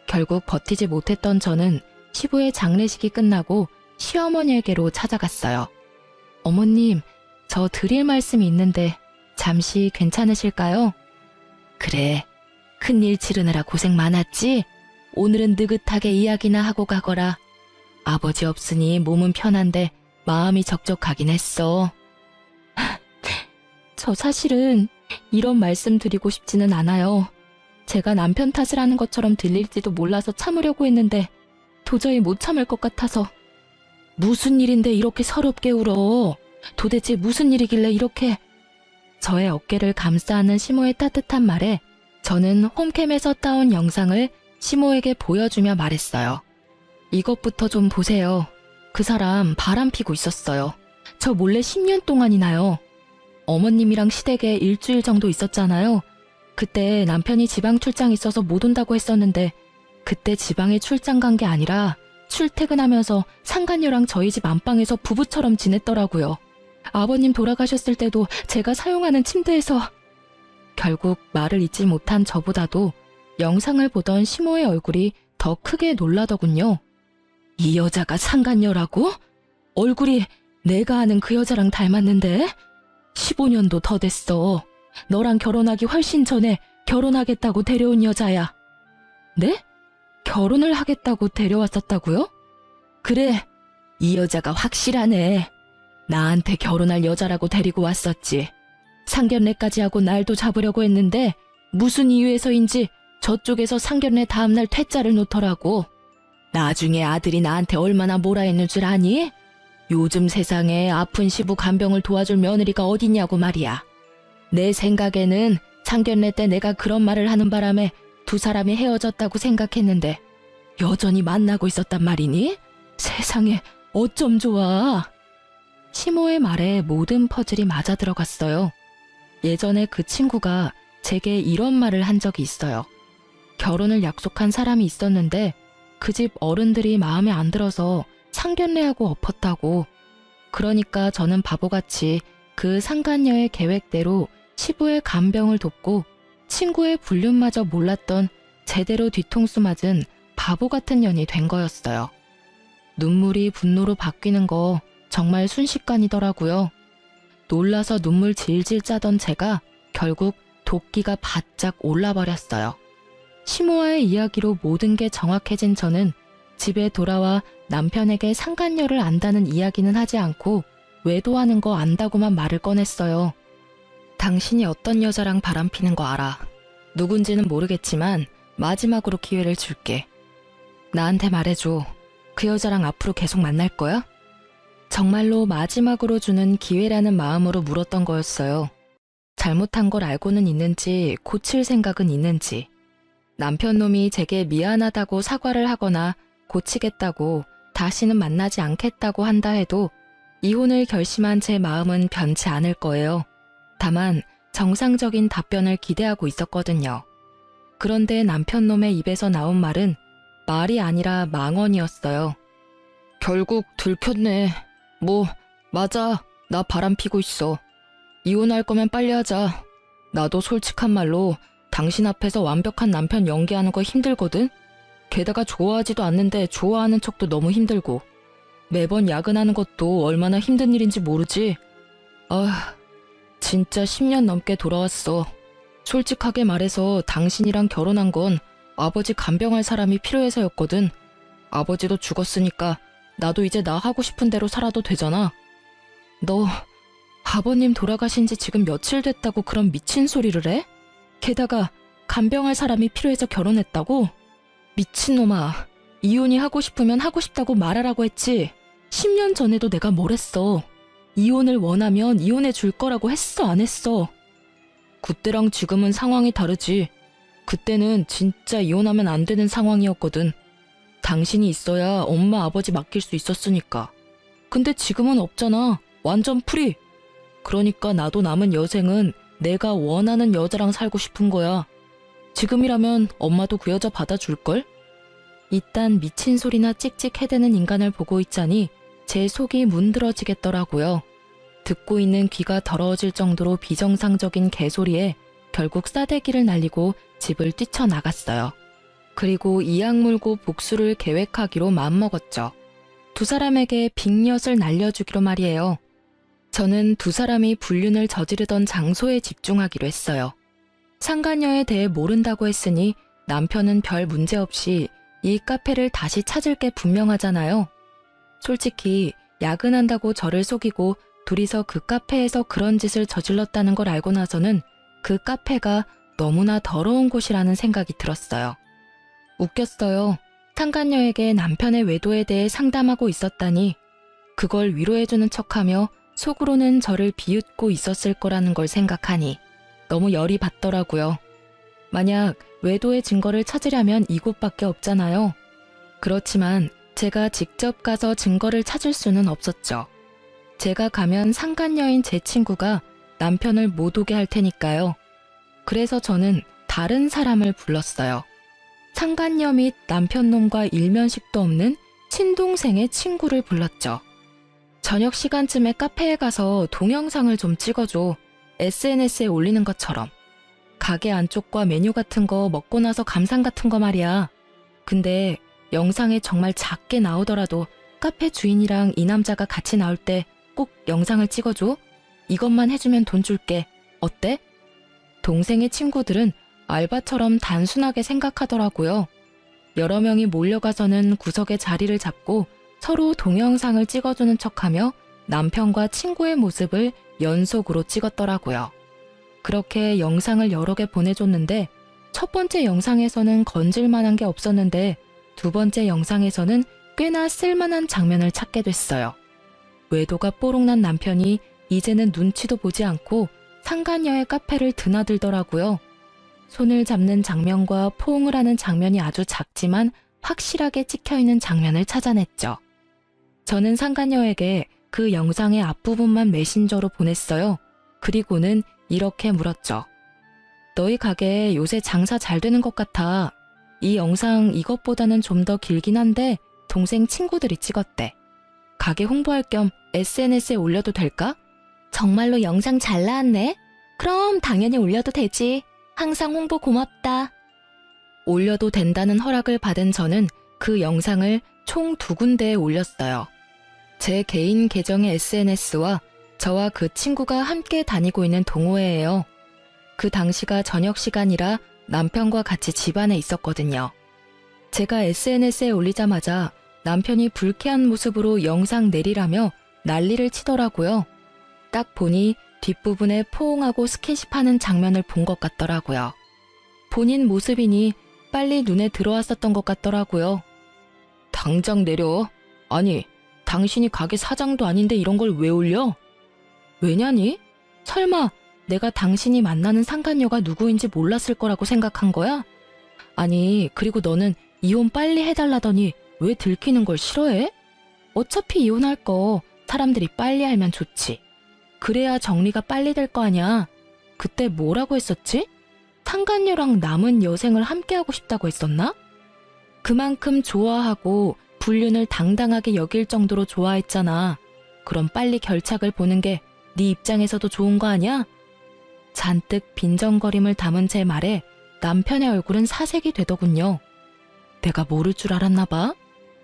결국 버티지 못했던 저는 시부의 장례식이 끝나고 시어머니에게로 찾아갔어요. 어머님, 저 드릴 말씀이 있는데 잠시 괜찮으실까요? 그래, 큰일 치르느라 고생 많았지? 오늘은 느긋하게 이야기나 하고 가거라. 아버지 없으니 몸은 편한데 마음이 적적하긴 했어. 저 사실은 이런 말씀 드리고 싶지는 않아요. 제가 남편 탓을 하는 것처럼 들릴지도 몰라서 참으려고 했는데 도저히 못 참을 것 같아서. 무슨 일인데 이렇게 서럽게 울어? 도대체 무슨 일이길래 이렇게... 저의 어깨를 감싸는 시모의 따뜻한 말에 저는 홈캠에서 따온 영상을 시모에게 보여주며 말했어요. 이것부터 좀 보세요. 그 사람 바람 피고 있었어요. 저 몰래 10년 동안이나요. 어머님이랑 시댁에 일주일 정도 있었잖아요. 그때 남편이 지방 출장 있어서 못 온다고 했었는데 그때 지방에 출장 간 게 아니라 출퇴근하면서 상간녀랑 저희 집 안방에서 부부처럼 지냈더라고요. 아버님 돌아가셨을 때도 제가 사용하는 침대에서... 결국 말을 잇지 못한 저보다도 영상을 보던 시모의 얼굴이 더 크게 놀라더군요. 이 여자가 상간녀라고? 얼굴이 내가 아는 그 여자랑 닮았는데? 15년도 더 됐어. 너랑 결혼하기 훨씬 전에 결혼하겠다고 데려온 여자야. 네? 결혼을 하겠다고 데려왔었다고요? 그래, 이 여자가 확실하네. 나한테 결혼할 여자라고 데리고 왔었지. 상견례까지 하고 날도 잡으려고 했는데 무슨 이유에서인지 저쪽에서 상견례 다음날 퇴짜를 놓더라고. 나중에 아들이 나한테 얼마나 뭐라 했는 줄 아니? 요즘 세상에 아픈 시부 간병을 도와줄 며느리가 어디냐고 말이야. 내 생각에는 상견례 때 내가 그런 말을 하는 바람에 두 사람이 헤어졌다고 생각했는데 여전히 만나고 있었단 말이니? 세상에 어쩜 좋아. 시모의 말에 모든 퍼즐이 맞아 들어갔어요. 예전에 그 친구가 제게 이런 말을 한 적이 있어요. 결혼을 약속한 사람이 있었는데 그 집 어른들이 마음에 안 들어서 상견례하고 엎었다고. 그러니까 저는 바보같이 그 상간녀의 계획대로 시부의 간병을 돕고 친구의 불륜마저 몰랐던 제대로 뒤통수 맞은 바보 같은 년이 된 거였어요. 눈물이 분노로 바뀌는 거 정말 순식간이더라고요. 놀라서 눈물 질질 짜던 제가 결국 도끼가 바짝 올라버렸어요. 시모와의 이야기로 모든 게 정확해진 저는 집에 돌아와 남편에게 상간녀를 안다는 이야기는 하지 않고 외도하는 거 안다고만 말을 꺼냈어요. 당신이 어떤 여자랑 바람피는 거 알아. 누군지는 모르겠지만 마지막으로 기회를 줄게. 나한테 말해줘. 그 여자랑 앞으로 계속 만날 거야? 정말로 마지막으로 주는 기회라는 마음으로 물었던 거였어요. 잘못한 걸 알고는 있는지 고칠 생각은 있는지. 남편 놈이 제게 미안하다고 사과를 하거나 고치겠다고 다시는 만나지 않겠다고 한다 해도 이혼을 결심한 제 마음은 변치 않을 거예요. 다만 정상적인 답변을 기대하고 있었거든요. 그런데 남편 놈의 입에서 나온 말은 말이 아니라 망언이었어요. 결국 들켰네. 뭐 맞아. 나 바람피고 있어. 이혼할 거면 빨리 하자. 나도 솔직한 말로 당신 앞에서 완벽한 남편 연기하는 거 힘들거든? 게다가 좋아하지도 않는데 좋아하는 척도 너무 힘들고 매번 야근하는 것도 얼마나 힘든 일인지 모르지? 아, 진짜 10년 넘게 돌아왔어. 솔직하게 말해서 당신이랑 결혼한 건 아버지 간병할 사람이 필요해서였거든. 아버지도 죽었으니까 나도 이제 나 하고 싶은 대로 살아도 되잖아. 너 아버님 돌아가신 지 지금 며칠 됐다고 그런 미친 소리를 해? 게다가 간병할 사람이 필요해서 결혼했다고? 미친놈아. 이혼이 하고 싶으면 하고 싶다고 말하라고 했지. 10년 전에도 내가 뭘 했어. 이혼을 원하면 이혼해 줄 거라고 했어, 안 했어? 그때랑 지금은 상황이 다르지. 그때는 진짜 이혼하면 안 되는 상황이었거든. 당신이 있어야 엄마 아버지 맡길 수 있었으니까. 근데 지금은 없잖아. 완전 프리. 그러니까 나도 남은 여생은 내가 원하는 여자랑 살고 싶은 거야. 지금이라면 엄마도 그 여자 받아줄걸? 이딴 미친 소리나 찍찍 해대는 인간을 보고 있자니 제 속이 문드러지겠더라고요. 듣고 있는 귀가 더러워질 정도로 비정상적인 개소리에 결국 싸대기를 날리고 집을 뛰쳐나갔어요. 그리고 이악 물고 복수를 계획하기로 마음먹었죠. 두 사람에게 빅엿을 날려주기로 말이에요. 저는 두 사람이 불륜을 저지르던 장소에 집중하기로 했어요. 상간녀에 대해 모른다고 했으니 남편은 별 문제 없이 이 카페를 다시 찾을 게 분명하잖아요. 솔직히 야근한다고 저를 속이고 둘이서 그 카페에서 그런 짓을 저질렀다는 걸 알고 나서는 그 카페가 너무나 더러운 곳이라는 생각이 들었어요. 웃겼어요. 상간녀에게 남편의 외도에 대해 상담하고 있었다니 그걸 위로해주는 척하며 속으로는 저를 비웃고 있었을 거라는 걸 생각하니 너무 열이 받더라고요. 만약 외도의 증거를 찾으려면 이곳밖에 없잖아요. 그렇지만 제가 직접 가서 증거를 찾을 수는 없었죠. 제가 가면 상간녀인 제 친구가 남편을 못 오게 할 테니까요. 그래서 저는 다른 사람을 불렀어요. 상간녀 및 남편놈과 일면식도 없는 친동생의 친구를 불렀죠. 저녁 시간쯤에 카페에 가서 동영상을 좀 찍어줘. SNS에 올리는 것처럼. 가게 안쪽과 메뉴 같은 거 먹고 나서 감상 같은 거 말이야. 근데 영상에 정말 작게 나오더라도 카페 주인이랑 이 남자가 같이 나올 때 꼭 영상을 찍어줘. 이것만 해주면 돈 줄게. 어때? 동생의 친구들은 알바처럼 단순하게 생각하더라고요. 여러 명이 몰려가서는 구석에 자리를 잡고 서로 동영상을 찍어주는 척하며 남편과 친구의 모습을 연속으로 찍었더라고요. 그렇게 영상을 여러 개 보내줬는데 첫 번째 영상에서는 건질만한 게 없었는데 두 번째 영상에서는 꽤나 쓸만한 장면을 찾게 됐어요. 외도가 뽀록난 남편이 이제는 눈치도 보지 않고 상간녀의 카페를 드나들더라고요. 손을 잡는 장면과 포옹을 하는 장면이 아주 작지만 확실하게 찍혀있는 장면을 찾아냈죠. 저는 상간녀에게 그 영상의 앞부분만 메신저로 보냈어요. 그리고는 이렇게 물었죠. 너희 가게 요새 장사 잘 되는 것 같아. 이 영상 이것보다는 좀 더 길긴 한데 동생 친구들이 찍었대. 가게 홍보할 겸 SNS에 올려도 될까? 정말로 영상 잘 나왔네. 그럼 당연히 올려도 되지. 항상 홍보 고맙다. 올려도 된다는 허락을 받은 저는 그 영상을 총 2군데에 올렸어요. 제 개인 계정의 SNS와 저와 그 친구가 함께 다니고 있는 동호회예요. 그 당시가 저녁 시간이라 남편과 같이 집안에 있었거든요. 제가 SNS에 올리자마자 남편이 불쾌한 모습으로 영상 내리라며 난리를 치더라고요. 딱 보니 뒷부분에 포옹하고 스킨십하는 장면을 본 것 같더라고요. 본인 모습이니 빨리 눈에 들어왔었던 것 같더라고요. 당장 내려. 아니, 당신이 가게 사장도 아닌데 이런 걸 왜 올려? 왜냐니? 설마 내가 당신이 만나는 상간녀가 누구인지 몰랐을 거라고 생각한 거야? 아니, 그리고 너는 이혼 빨리 해달라더니 왜 들키는 걸 싫어해? 어차피 이혼할 거 사람들이 빨리 알면 좋지. 그래야 정리가 빨리 될 거 아냐. 그때 뭐라고 했었지? 상간녀랑 남은 여생을 함께하고 싶다고 했었나? 그만큼 좋아하고 불륜을 당당하게 여길 정도로 좋아했잖아. 그럼 빨리 결착을 보는 게 네 입장에서도 좋은 거 아니야? 잔뜩 빈정거림을 담은 제 말에 남편의 얼굴은 사색이 되더군요. 내가 모를 줄 알았나 봐.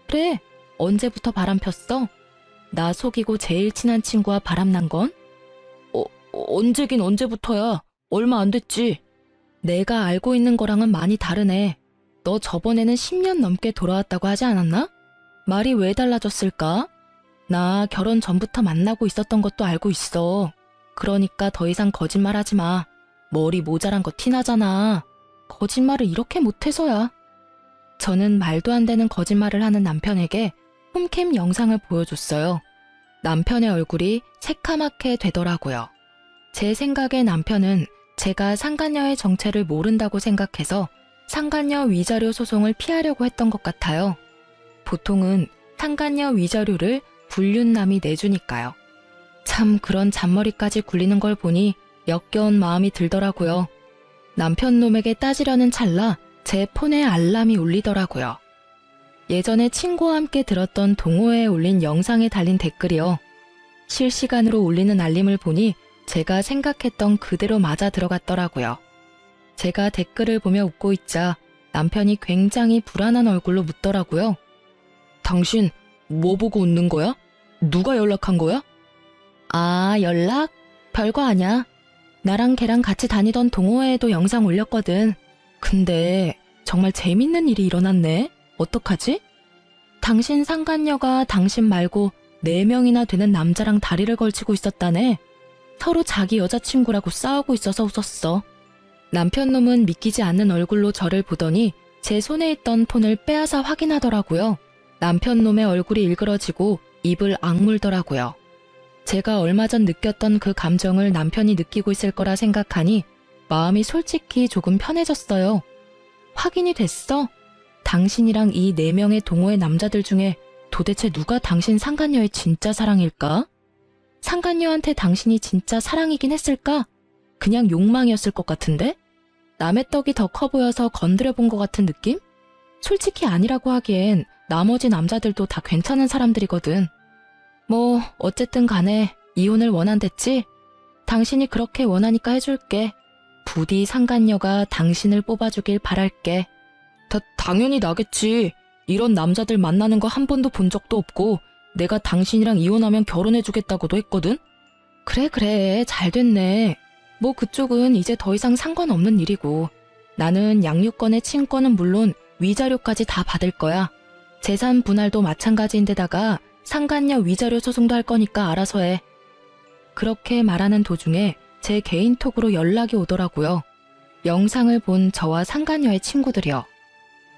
그래, 언제부터 바람 폈어? 나 속이고 제일 친한 친구와 바람난 건? 언제긴 언제부터야. 얼마 안 됐지. 내가 알고 있는 거랑은 많이 다르네. 너 저번에는 10년 넘게 돌아왔다고 하지 않았나? 말이 왜 달라졌을까? 나 결혼 전부터 만나고 있었던 것도 알고 있어. 그러니까 더 이상 거짓말하지 마. 머리 모자란 거 티나잖아. 거짓말을 이렇게 못해서야. 저는 말도 안 되는 거짓말을 하는 남편에게 홈캠 영상을 보여줬어요. 남편의 얼굴이 새카맣게 되더라고요. 제 생각에 남편은 제가 상간녀의 정체를 모른다고 생각해서 상간녀 위자료 소송을 피하려고 했던 것 같아요. 보통은 상간녀 위자료를 불륜남이 내주니까요. 참 그런 잔머리까지 굴리는 걸 보니 역겨운 마음이 들더라고요. 남편 놈에게 따지려는 찰나 제 폰에 알람이 울리더라고요. 예전에 친구와 함께 들었던 동호회에 올린 영상에 달린 댓글이요. 실시간으로 울리는 알림을 보니 제가 생각했던 그대로 맞아 들어갔더라고요. 제가 댓글을 보며 웃고 있자 남편이 굉장히 불안한 얼굴로 묻더라고요. 당신 뭐 보고 웃는 거야? 누가 연락한 거야? 아, 연락? 별거 아냐. 나랑 걔랑 같이 다니던 동호회에도 영상 올렸거든. 근데 정말 재밌는 일이 일어났네. 어떡하지? 당신 상간녀가 당신 말고 4명이나 되는 남자랑 다리를 걸치고 있었다네. 서로 자기 여자친구라고 싸우고 있어서 웃었어. 남편 놈은 믿기지 않는 얼굴로 저를 보더니 제 손에 있던 폰을 빼앗아 확인하더라고요. 남편 놈의 얼굴이 일그러지고 입을 악물더라고요. 제가 얼마 전 느꼈던 그 감정을 남편이 느끼고 있을 거라 생각하니 마음이 솔직히 조금 편해졌어요. 확인이 됐어? 당신이랑 이 4명의 동호회 남자들 중에 도대체 누가 당신 상간녀의 진짜 사랑일까? 상간녀한테 당신이 진짜 사랑이긴 했을까? 그냥 욕망이었을 것 같은데? 남의 떡이 더 커 보여서 건드려 본 것 같은 느낌? 솔직히 아니라고 하기엔 나머지 남자들도 다 괜찮은 사람들이거든. 뭐 어쨌든 간에 이혼을 원한댔지? 당신이 그렇게 원하니까 해줄게. 부디 상간녀가 당신을 뽑아주길 바랄게. 당연히 나겠지. 이런 남자들 만나는 거 한 번도 본 적도 없고 내가 당신이랑 이혼하면 결혼해주겠다고도 했거든? 그래 잘 됐네. 뭐 그쪽은 이제 더 이상 상관없는 일이고 나는 양육권의 친권은 물론 위자료까지 다 받을 거야. 재산 분할도 마찬가지인데다가 상간녀 위자료 소송도 할 거니까 알아서 해. 그렇게 말하는 도중에 제 개인톡으로 연락이 오더라고요. 영상을 본 저와 상간녀의 친구들이요.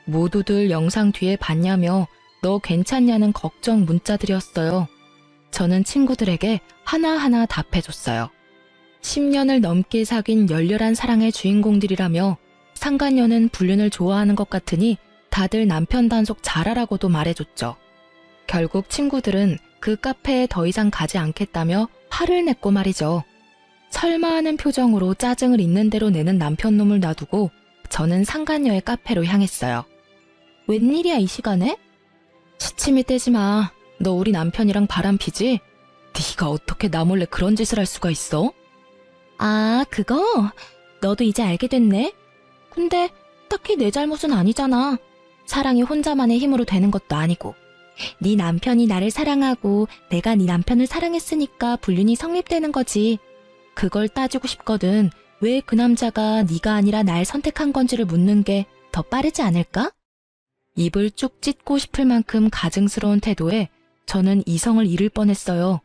모두들 영상 뒤에 봤냐며 너 괜찮냐는 걱정 문자들이었어요. 저는 친구들에게 하나하나 답해줬어요. 10년을 넘게 사귄 열렬한 사랑의 주인공들이라며 상간녀는 불륜을 좋아하는 것 같으니 다들 남편 단속 잘하라고도 말해줬죠. 결국 친구들은 그 카페에 더 이상 가지 않겠다며 화를 냈고 말이죠. 설마 하는 표정으로 짜증을 있는 대로 내는 남편 놈을 놔두고 저는 상간녀의 카페로 향했어요. 웬일이야 이 시간에? 시침이 떼지 마. 너 우리 남편이랑 바람피지? 네가 어떻게 나 몰래 그런 짓을 할 수가 있어? 아, 그거? 너도 이제 알게 됐네? 근데 딱히 내 잘못은 아니잖아. 사랑이 혼자만의 힘으로 되는 것도 아니고. 네 남편이 나를 사랑하고 내가 네 남편을 사랑했으니까 불륜이 성립되는 거지. 그걸 따지고 싶거든. 왜 그 남자가 네가 아니라 날 선택한 건지를 묻는 게 더 빠르지 않을까? 입을 쭉 찢고 싶을 만큼 가증스러운 태도에 저는 이성을 잃을 뻔했어요.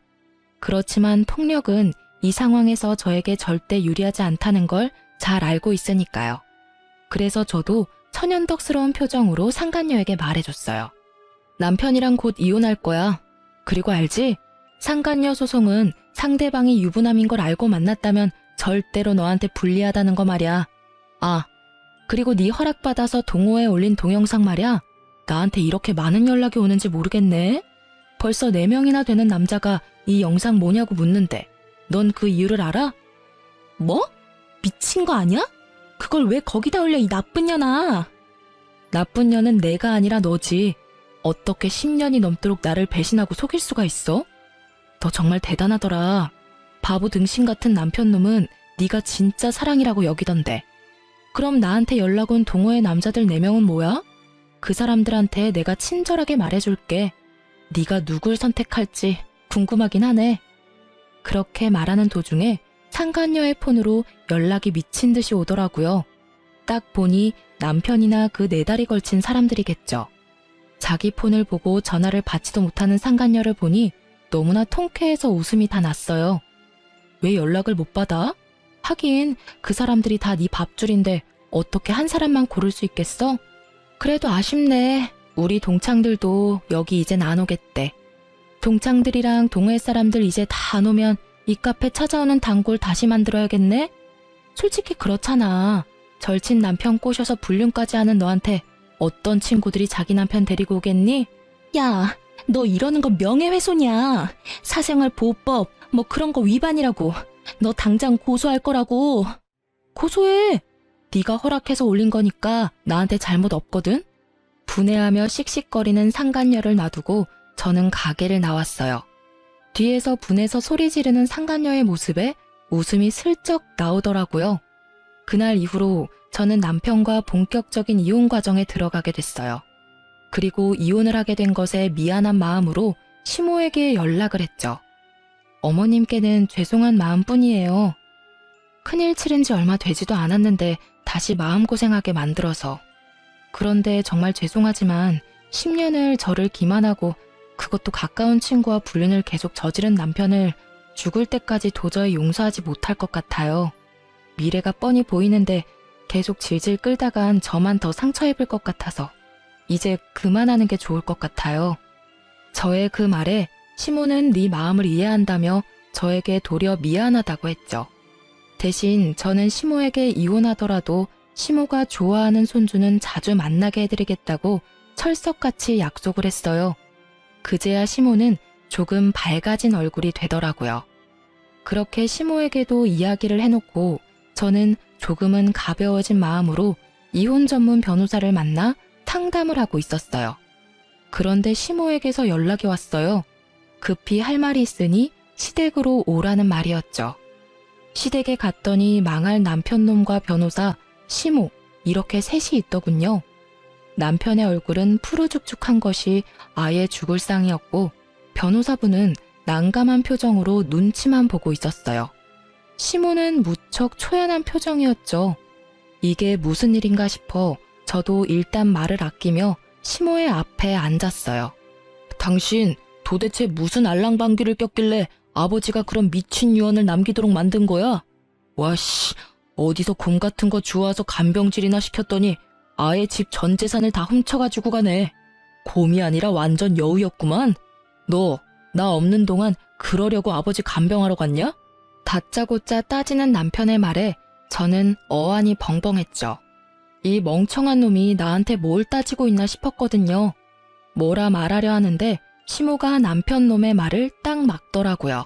그렇지만 폭력은 이 상황에서 저에게 절대 유리하지 않다는 걸 잘 알고 있으니까요. 그래서 저도 천연덕스러운 표정으로 상간녀에게 말해줬어요. 남편이랑 곧 이혼할 거야. 그리고 알지? 상간녀 소송은 상대방이 유부남인 걸 알고 만났다면 절대로 너한테 불리하다는 거 말이야. 아, 그리고 네 허락받아서 동호회에 올린 동영상 말이야. 나한테 이렇게 많은 연락이 오는지 모르겠네. 벌써 4명이나 되는 남자가 이 영상 뭐냐고 묻는데 넌 그 이유를 알아? 뭐? 미친 거 아니야? 그걸 왜 거기다 올려 이 나쁜 년아. 나쁜 년은 내가 아니라 너지. 어떻게 10년이 넘도록 나를 배신하고 속일 수가 있어? 너 정말 대단하더라. 바보 등신 같은 남편 놈은 네가 진짜 사랑이라고 여기던데. 그럼 나한테 연락 온 동호회 남자들 4명은 뭐야? 그 사람들한테 내가 친절하게 말해줄게. 네가 누굴 선택할지 궁금하긴 하네. 그렇게 말하는 도중에 상간녀의 폰으로 연락이 미친 듯이 오더라고요. 딱 보니 남편이나 그 4달이 걸친 사람들이겠죠. 자기 폰을 보고 전화를 받지도 못하는 상간녀를 보니 너무나 통쾌해서 웃음이 다 났어요. 왜 연락을 못 받아? 하긴 그 사람들이 다 네 밥줄인데 어떻게 한 사람만 고를 수 있겠어? 그래도 아쉽네. 우리 동창들도 여기 이젠 안 오겠대. 동창들이랑 동호회 사람들 이제 다 안 오면 이 카페 찾아오는 단골 다시 만들어야겠네? 솔직히 그렇잖아. 절친 남편 꼬셔서 불륜까지 하는 너한테 어떤 친구들이 자기 남편 데리고 오겠니? 야, 너 이러는 거 명예훼손이야. 사생활 보호법 뭐 그런 거 위반이라고. 너 당장 고소할 거라고. 고소해. 네가 허락해서 올린 거니까 나한테 잘못 없거든. 분해하며 씩씩거리는 상간녀를 놔두고 저는 가게를 나왔어요. 뒤에서 분해서 소리 지르는 상간녀의 모습에 웃음이 슬쩍 나오더라고요. 그날 이후로 저는 남편과 본격적인 이혼 과정에 들어가게 됐어요. 그리고 이혼을 하게 된 것에 미안한 마음으로 시모에게 연락을 했죠. 어머님께는 죄송한 마음뿐이에요. 큰일 치른 지 얼마 되지도 않았는데 다시 마음고생하게 만들어서. 그런데 정말 죄송하지만 10년을 저를 기만하고 그것도 가까운 친구와 불륜을 계속 저지른 남편을 죽을 때까지 도저히 용서하지 못할 것 같아요. 미래가 뻔히 보이는데 계속 질질 끌다간 저만 더 상처 입을 것 같아서 이제 그만하는 게 좋을 것 같아요. 저의 그 말에 시모는 네 마음을 이해한다며 저에게 도리어 미안하다고 했죠. 대신 저는 시모에게 이혼하더라도 시모가 좋아하는 손주는 자주 만나게 해드리겠다고 철석같이 약속을 했어요. 그제야 시모는 조금 밝아진 얼굴이 되더라고요. 그렇게 시모에게도 이야기를 해놓고 저는 조금은 가벼워진 마음으로 이혼 전문 변호사를 만나 상담을 하고 있었어요. 그런데 시모에게서 연락이 왔어요. 급히 할 말이 있으니 시댁으로 오라는 말이었죠. 시댁에 갔더니 망할 남편놈과 변호사, 시모 이렇게 셋이 있더군요. 남편의 얼굴은 푸르죽죽한 것이 아예 죽을 상이었고 변호사분은 난감한 표정으로 눈치만 보고 있었어요. 시모는 무척 초연한 표정이었죠. 이게 무슨 일인가 싶어 저도 일단 말을 아끼며 시모의 앞에 앉았어요. 당신 도대체 무슨 알랑방귀를 꼈길래 아버지가 그런 미친 유언을 남기도록 만든 거야? 와씨, 어디서 곰 같은 거 주워와서 간병질이나 시켰더니 아예 집 전 재산을 다 훔쳐가지고 가네. 곰이 아니라 완전 여우였구만. 너 나 없는 동안 그러려고 아버지 간병하러 갔냐? 다짜고짜 따지는 남편의 말에 저는 어안이 벙벙했죠. 이 멍청한 놈이 나한테 뭘 따지고 있나 싶었거든요. 뭐라 말하려 하는데 시모가 남편 놈의 말을 딱 막더라고요.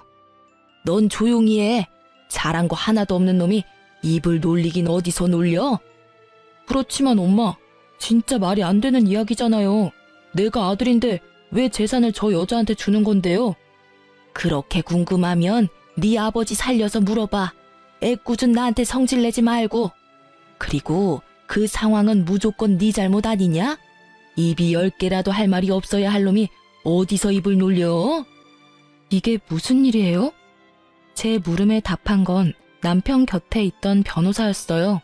넌 조용히 해. 잘한 거 하나도 없는 놈이 입을 놀리긴 어디서 놀려? 그렇지만 엄마, 진짜 말이 안 되는 이야기잖아요. 내가 아들인데 왜 재산을 저 여자한테 주는 건데요? 그렇게 궁금하면 네 아버지 살려서 물어봐. 애꿎은 나한테 성질내지 말고. 그리고 그 상황은 무조건 네 잘못 아니냐? 입이 10개라도 할 말이 없어야 할 놈이 어디서 입을 놀려? 이게 무슨 일이에요? 제 물음에 답한 건 남편 곁에 있던 변호사였어요.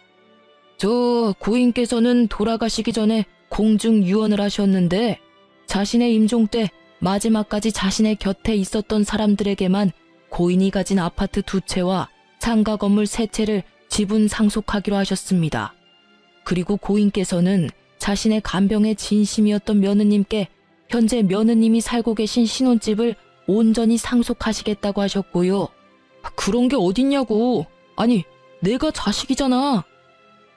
저 고인께서는 돌아가시기 전에 공중 유언을 하셨는데 자신의 임종 때 마지막까지 자신의 곁에 있었던 사람들에게만 고인이 가진 아파트 2채와 상가 건물 3채를 지분 상속하기로 하셨습니다. 그리고 고인께서는 자신의 간병에 진심이었던 며느님께 현재 며느님이 살고 계신 신혼집을 온전히 상속하시겠다고 하셨고요. 그런 게 어딨냐고. 아니, 내가 자식이잖아.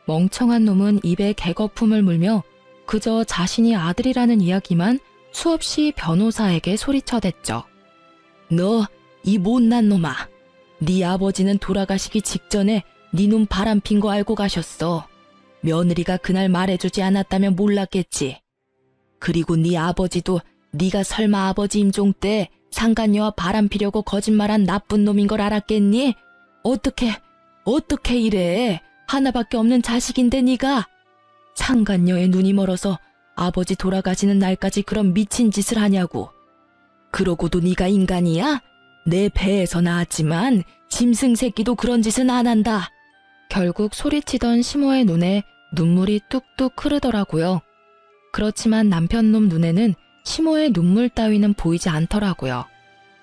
멍청한 놈은 입에 개거품을 물며 그저 자신이 아들이라는 이야기만 수없이 변호사에게 소리쳐댔죠. 너, 이 못난 놈아. 네 아버지는 돌아가시기 직전에 네 놈 바람핀 거 알고 가셨어. 며느리가 그날 말해주지 않았다면 몰랐겠지. 그리고 네 아버지도 네가 설마 아버지 임종 때 상간녀와 바람피려고 거짓말한 나쁜 놈인 걸 알았겠니? 어떻게 이래? 하나밖에 없는 자식인데 네가. 상간녀의 눈이 멀어서 아버지 돌아가시는 날까지 그런 미친 짓을 하냐고. 그러고도 네가 인간이야? 내 배에서 나왔지만 짐승 새끼도 그런 짓은 안 한다. 결국 소리치던 시모의 눈에 눈물이 뚝뚝 흐르더라고요. 그렇지만 남편놈 눈에는 시모의 눈물 따위는 보이지 않더라고요.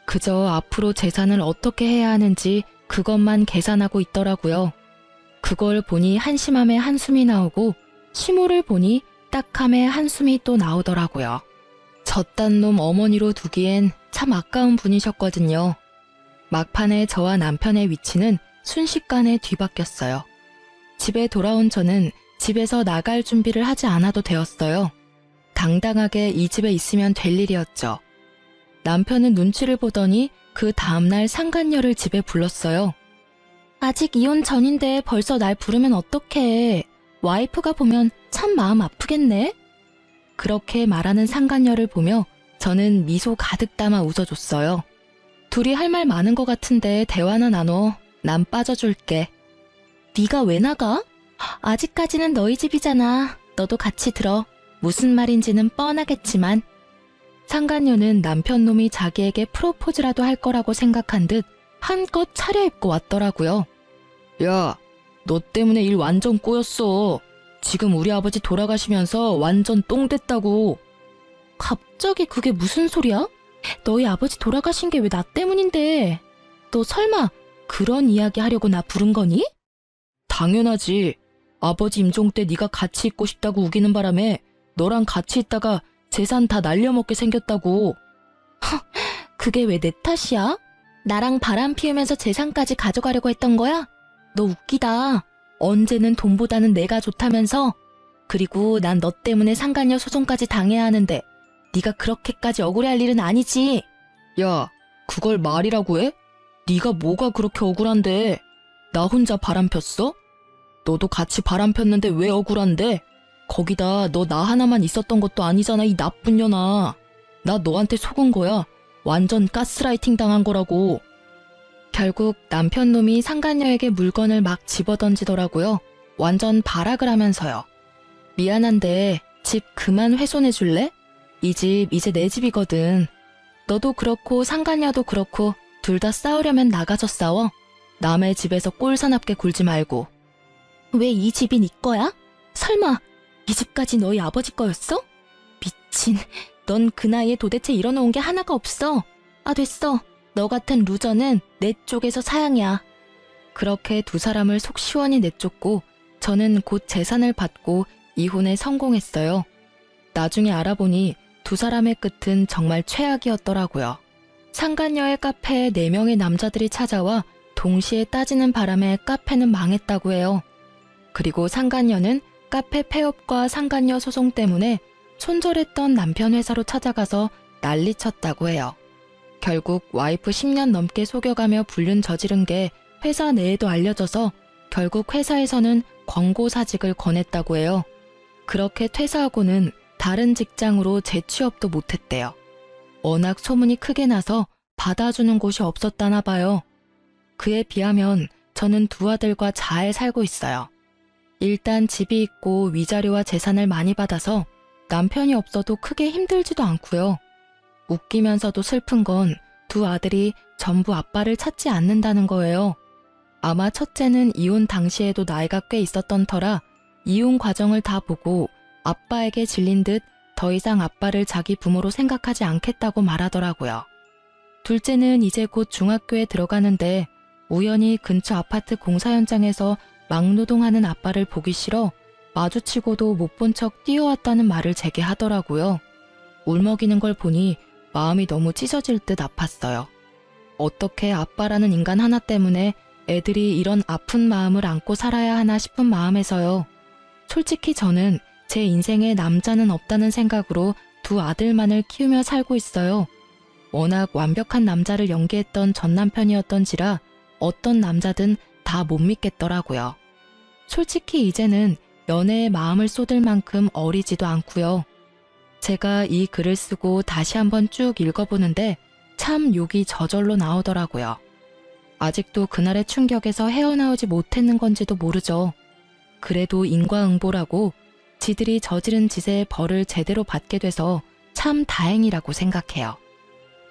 그저 앞으로 재산을 어떻게 해야 하는지 그것만 계산하고 있더라고요. 그걸 보니 한심함에 한숨이 나오고 시모를 보니 딱함에 한숨이 또 나오더라고요. 저딴 놈 어머니로 두기엔 참 아까운 분이셨거든요. 막판에 저와 남편의 위치는 순식간에 뒤바뀌었어요. 집에 돌아온 저는 집에서 나갈 준비를 하지 않아도 되었어요. 당당하게 이 집에 있으면 될 일이었죠. 남편은 눈치를 보더니 그 다음날 상간녀를 집에 불렀어요. 아직 이혼 전인데 벌써 날 부르면 어떡해. 와이프가 보면 참 마음 아프겠네. 그렇게 말하는 상간녀를 보며 저는 미소 가득 담아 웃어줬어요. 둘이 할 말 많은 것 같은데 대화나 나눠. 난 빠져줄게. 네가 왜 나가? 아직까지는 너희 집이잖아. 너도 같이 들어. 무슨 말인지는 뻔하겠지만. 상간녀는 남편 놈이 자기에게 프로포즈라도 할 거라고 생각한 듯 한껏 차려입고 왔더라고요. 야, 너 때문에 일 완전 꼬였어. 지금 우리 아버지 돌아가시면서 완전 똥 됐다고. 갑자기 그게 무슨 소리야? 너희 아버지 돌아가신 게 왜 나 때문인데? 너 설마 그런 이야기 하려고 나 부른 거니? 당연하지. 아버지 임종 때 네가 같이 있고 싶다고 우기는 바람에 너랑 같이 있다가 재산 다 날려먹게 생겼다고. 그게 왜 내 탓이야? 나랑 바람 피우면서 재산까지 가져가려고 했던 거야? 너 웃기다. 언제는 돈보다는 내가 좋다면서? 그리고 난 너 때문에 상간녀 소송까지 당해야 하는데 네가 그렇게까지 억울해할 일은 아니지. 야, 그걸 말이라고 해? 네가 뭐가 그렇게 억울한데? 나 혼자 바람 폈어? 너도 같이 바람 폈는데 왜 억울한데? 거기다 너 나 하나만 있었던 것도 아니잖아, 이 나쁜 년아. 나 너한테 속은 거야. 완전 가스라이팅 당한 거라고. 결국 남편 놈이 상간녀에게 물건을 막 집어던지더라고요. 완전 발악을 하면서요. 미안한데 집 그만 훼손해 줄래? 이 집 이제 내 집이거든. 너도 그렇고 상간녀도 그렇고 둘 다 싸우려면 나가서 싸워. 남의 집에서 꼴사납게 굴지 말고. 왜 이 집이 네 거야? 설마 이 집까지 너희 아버지 거였어? 미친, 넌 그 나이에 도대체 일어놓은 게 하나가 없어. 아, 됐어. 너 같은 루저는 내 쪽에서 사양이야. 그렇게 두 사람을 속 시원히 내쫓고 저는 곧 재산을 받고 이혼에 성공했어요. 나중에 알아보니 두 사람의 끝은 정말 최악이었더라고요. 상간녀의 카페에 4명의 남자들이 찾아와 동시에 따지는 바람에 카페는 망했다고 해요. 그리고 상간녀는 카페 폐업과 상간녀 소송 때문에 손절했던 남편 회사로 찾아가서 난리쳤다고 해요. 결국 와이프 10년 넘게 속여가며 불륜 저지른 게 회사 내에도 알려져서 결국 회사에서는 권고사직을 권했다고 해요. 그렇게 퇴사하고는 다른 직장으로 재취업도 못했대요. 워낙 소문이 크게 나서 받아주는 곳이 없었다나 봐요. 그에 비하면 저는 두 아들과 잘 살고 있어요. 일단 집이 있고 위자료와 재산을 많이 받아서 남편이 없어도 크게 힘들지도 않고요. 웃기면서도 슬픈 건 두 아들이 전부 아빠를 찾지 않는다는 거예요. 아마 첫째는 이혼 당시에도 나이가 꽤 있었던 터라 이혼 과정을 다 보고 아빠에게 질린 듯 더 이상 아빠를 자기 부모로 생각하지 않겠다고 말하더라고요. 둘째는 이제 곧 중학교에 들어가는데 우연히 근처 아파트 공사 현장에서 막노동하는 아빠를 보기 싫어 마주치고도 못 본 척 뛰어왔다는 말을 제게 하더라고요. 울먹이는 걸 보니 마음이 너무 찢어질 듯 아팠어요. 어떻게 아빠라는 인간 하나 때문에 애들이 이런 아픈 마음을 안고 살아야 하나 싶은 마음에서요. 솔직히 저는 제 인생에 남자는 없다는 생각으로 두 아들만을 키우며 살고 있어요. 워낙 완벽한 남자를 연기했던 전 남편이었던지라 어떤 남자든 다 못 믿겠더라고요. 솔직히 이제는 연애에 마음을 쏟을 만큼 어리지도 않고요. 제가 이 글을 쓰고 다시 한번 쭉 읽어보는데 참 욕이 저절로 나오더라고요. 아직도 그날의 충격에서 헤어나오지 못했는 건지도 모르죠. 그래도 인과응보라고 지들이 저지른 짓의 벌을 제대로 받게 돼서 참 다행이라고 생각해요.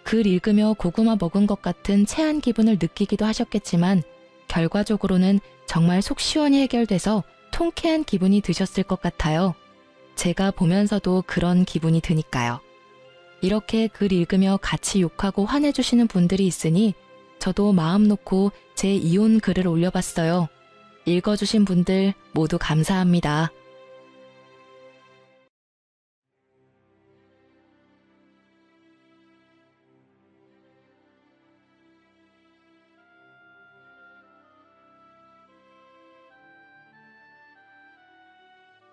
글 읽으며 고구마 먹은 것 같은 체한 기분을 느끼기도 하셨겠지만 결과적으로는 정말 속 시원히 해결돼서 통쾌한 기분이 드셨을 것 같아요. 제가 보면서도 그런 기분이 드니까요. 이렇게 글 읽으며 같이 욕하고 화내주시는 분들이 있으니 저도 마음 놓고 제 이혼 글을 올려봤어요. 읽어주신 분들 모두 감사합니다.